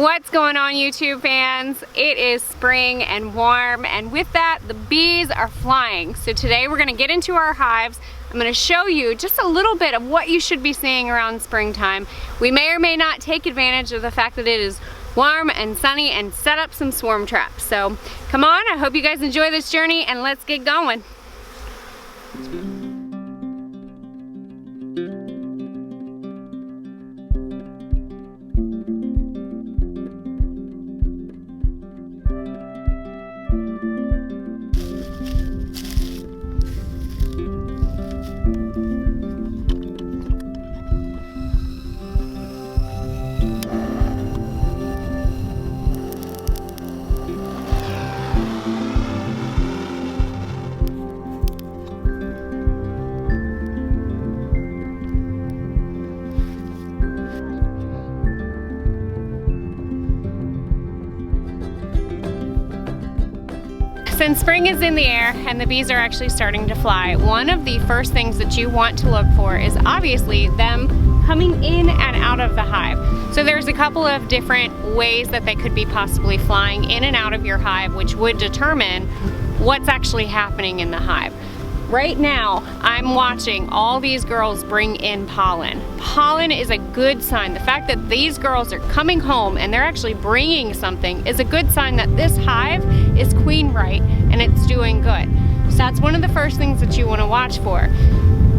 What's going on, YouTube fans? It is spring and warm, and with that the bees are flying. So today we're going to get into our hives. I'm going to show you just a little bit of what you should be seeing around springtime. We may or may not take advantage of the fact that it is warm and sunny and set up some swarm traps. So come on, I hope you guys enjoy this journey and let's get going. Since spring is in the air and the bees are actually starting to fly, one of the first things that you want to look for is obviously them coming in and out of the hive. So there's a couple of different ways that they could be possibly flying in and out of your hive, which would determine what's actually happening in the hive. Right now, I'm watching all these girls bring in pollen. Pollen is a good sign. The fact that these girls are coming home and they're actually bringing something is a good sign that this hive is queen right and it's doing good. So that's one of the first things that you want to watch for.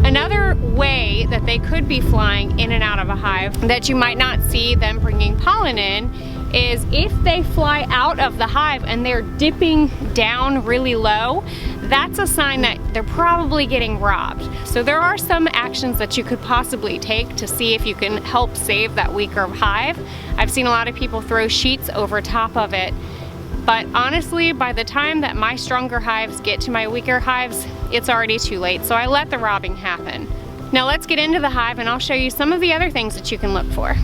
Another way that they could be flying in and out of a hive that you might not see them bringing pollen in is if they fly out of the hive and they're dipping down really low, that's a sign that they're probably getting robbed. So there are some actions that you could possibly take to see if you can help save that weaker hive. I've seen a lot of people throw sheets over top of it, but honestly, by the time that my stronger hives get to my weaker hives, it's already too late, so I let the robbing happen. Now let's get into the hive and I'll show you some of the other things that you can look for.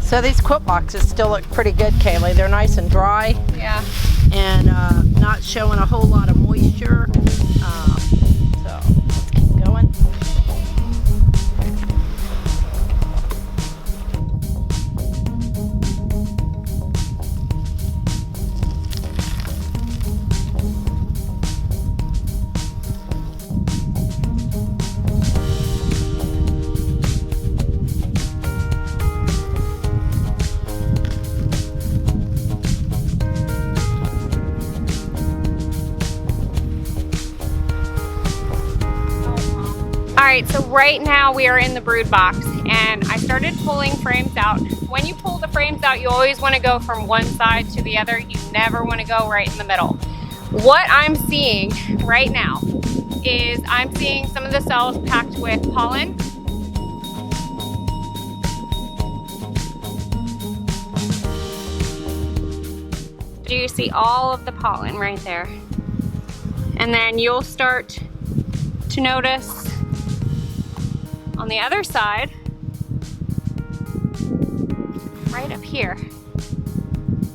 So these quilt boxes still look pretty good, Kaylee. They're nice and dry. Yeah. And not showing a whole lot of moisture. So let's keep going. Alright, so right now we are in the brood box and I started pulling frames out. When you pull the frames out, you always want to go from one side to the other. You never want to go right in the middle. What I'm seeing right now is I'm seeing some of the cells packed with pollen. Do you see all of the pollen right there? And then you'll start to notice on the other side, right up here,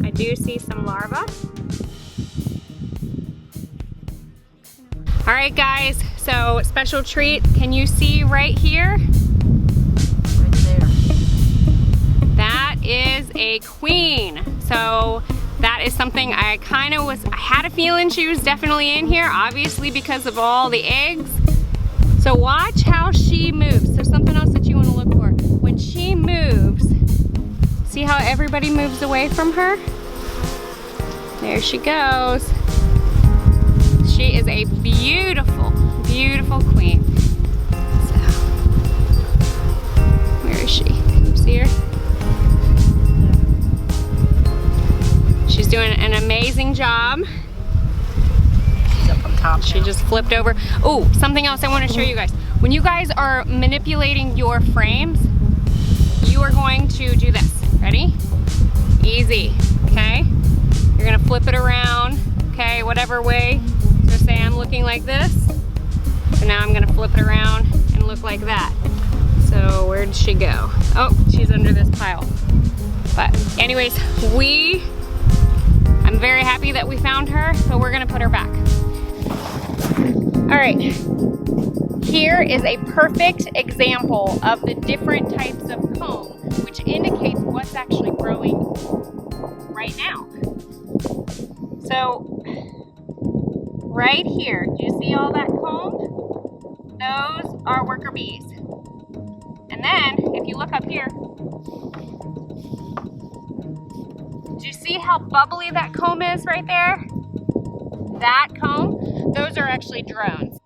I do see some larvae. All right, guys, so special treat. Can you see right here? Right there. That is a queen. So that is something I had a feeling she was definitely in here, obviously because of all the eggs. So watch how she moves. So something else that you want to look for. When she moves, see how everybody moves away from her? There she goes. She is a beautiful, beautiful queen. So, where is she? Can you see her? She's doing an amazing job. Up on top. She just flipped over. Oh, something else I want to show you guys. When you guys are manipulating your frames, you are going to do this. Ready? Easy, okay? You're gonna flip it around, okay, whatever way. So say I'm looking like this. So now I'm gonna flip it around and look like that. So where did she go? Oh, she's under this pile. But anyways, I'm very happy that we found her, so we're gonna put her back. right, here is a perfect example of the different types of comb, which indicates what's actually growing right now. So, right here, do you see all that comb? Those are worker bees. And then, if you look up here, do you see how bubbly that comb is right there? That comb, those are actually drones.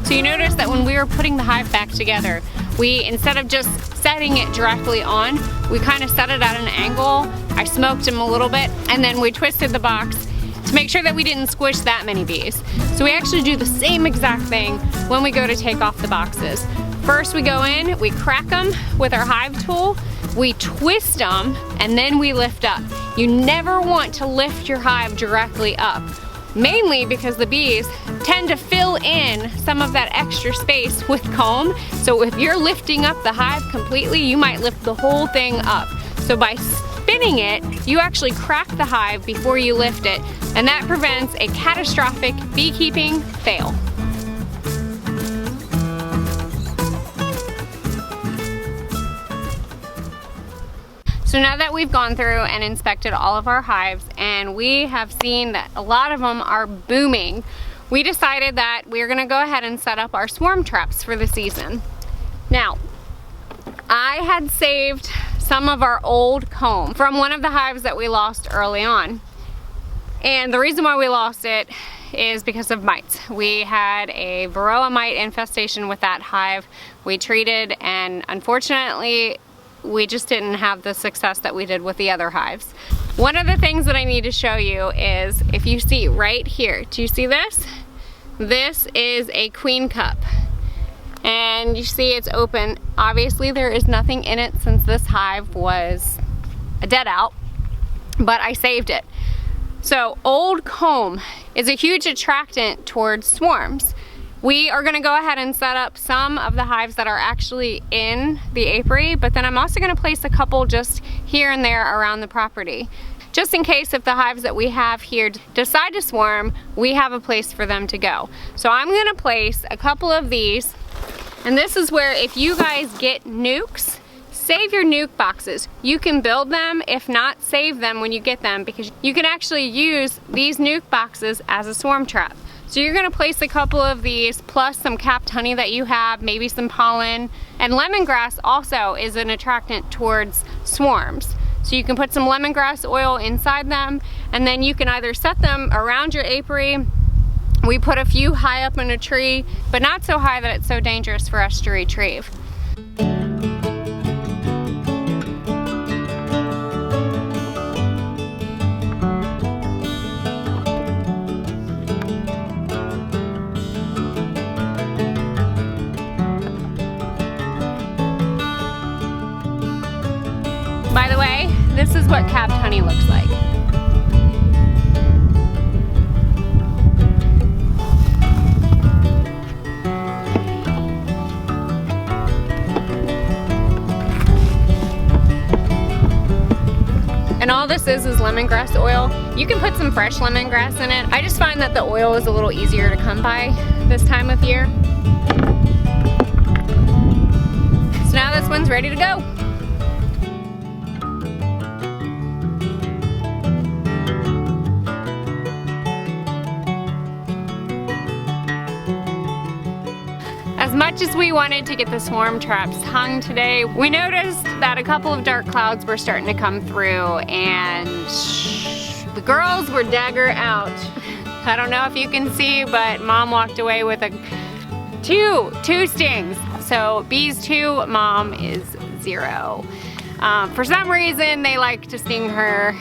So you notice that when we were putting the hive back together, we, instead of just setting it directly on, we kind of set it at an angle. I smoked them a little bit, and then we twisted the box to make sure that we didn't squish that many bees. So we actually do the same exact thing when we go to take off the boxes. First we go in, we crack them with our hive tool, we twist them, and then we lift up. You never want to lift your hive directly up, mainly because the bees tend to fill in some of that extra space with comb. So if you're lifting up the hive completely, you might lift the whole thing up. So by spinning it, you actually crack the hive before you lift it, and that prevents a catastrophic beekeeping fail. So now that we've gone through and inspected all of our hives and we have seen that a lot of them are booming, we decided that we're gonna go ahead and set up our swarm traps for the season. Now, I had saved some of our old comb from one of the hives that we lost early on. And the reason why we lost it is because of mites. We had a varroa mite infestation with that hive. We treated, and unfortunately, we just didn't have the success that we did with the other hives. One of the things that I need to show you is, if you see right here, do you see this? This is a queen cup. And you see it's open. Obviously there is nothing in it since this hive was a dead out, but I saved it. So old comb is a huge attractant towards swarms. We are gonna go ahead and set up some of the hives that are actually in the apiary, but then I'm also gonna place a couple just here and there around the property. Just in case if the hives that we have here decide to swarm, we have a place for them to go. So I'm gonna place a couple of these, and this is where, if you guys get nukes, save your nuke boxes. You can build them, if not, save them when you get them, because you can actually use these nuke boxes as a swarm trap. So you're gonna place a couple of these, plus some capped honey that you have, maybe some pollen. And lemongrass also is an attractant towards swarms. So you can put some lemongrass oil inside them, and then you can either set them around your apiary. We put a few high up in a tree, but not so high that it's so dangerous for us to retrieve. By the way, this is what capped honey looks like. And all this is lemongrass oil. You can put some fresh lemongrass in it. I just find that the oil is a little easier to come by this time of year. So now this one's ready to go. As much as we wanted to get the swarm traps hung today, we noticed that a couple of dark clouds were starting to come through, and the girls were dagger out. I don't know if you can see, but Mom walked away with two stings. So bees 2, Mom is 0. For some reason, they like to sting her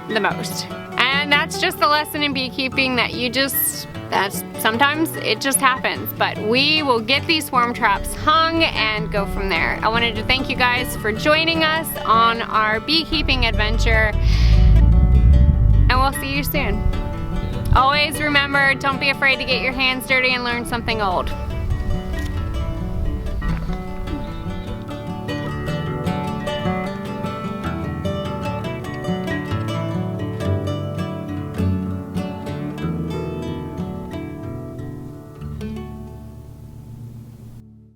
the most. And that's just a lesson in beekeeping, that you just Sometimes it just happens, but we will get these swarm traps hung and go from there. I wanted to thank you guys for joining us on our beekeeping adventure, and we'll see you soon. Always remember, don't be afraid to get your hands dirty and learn something old.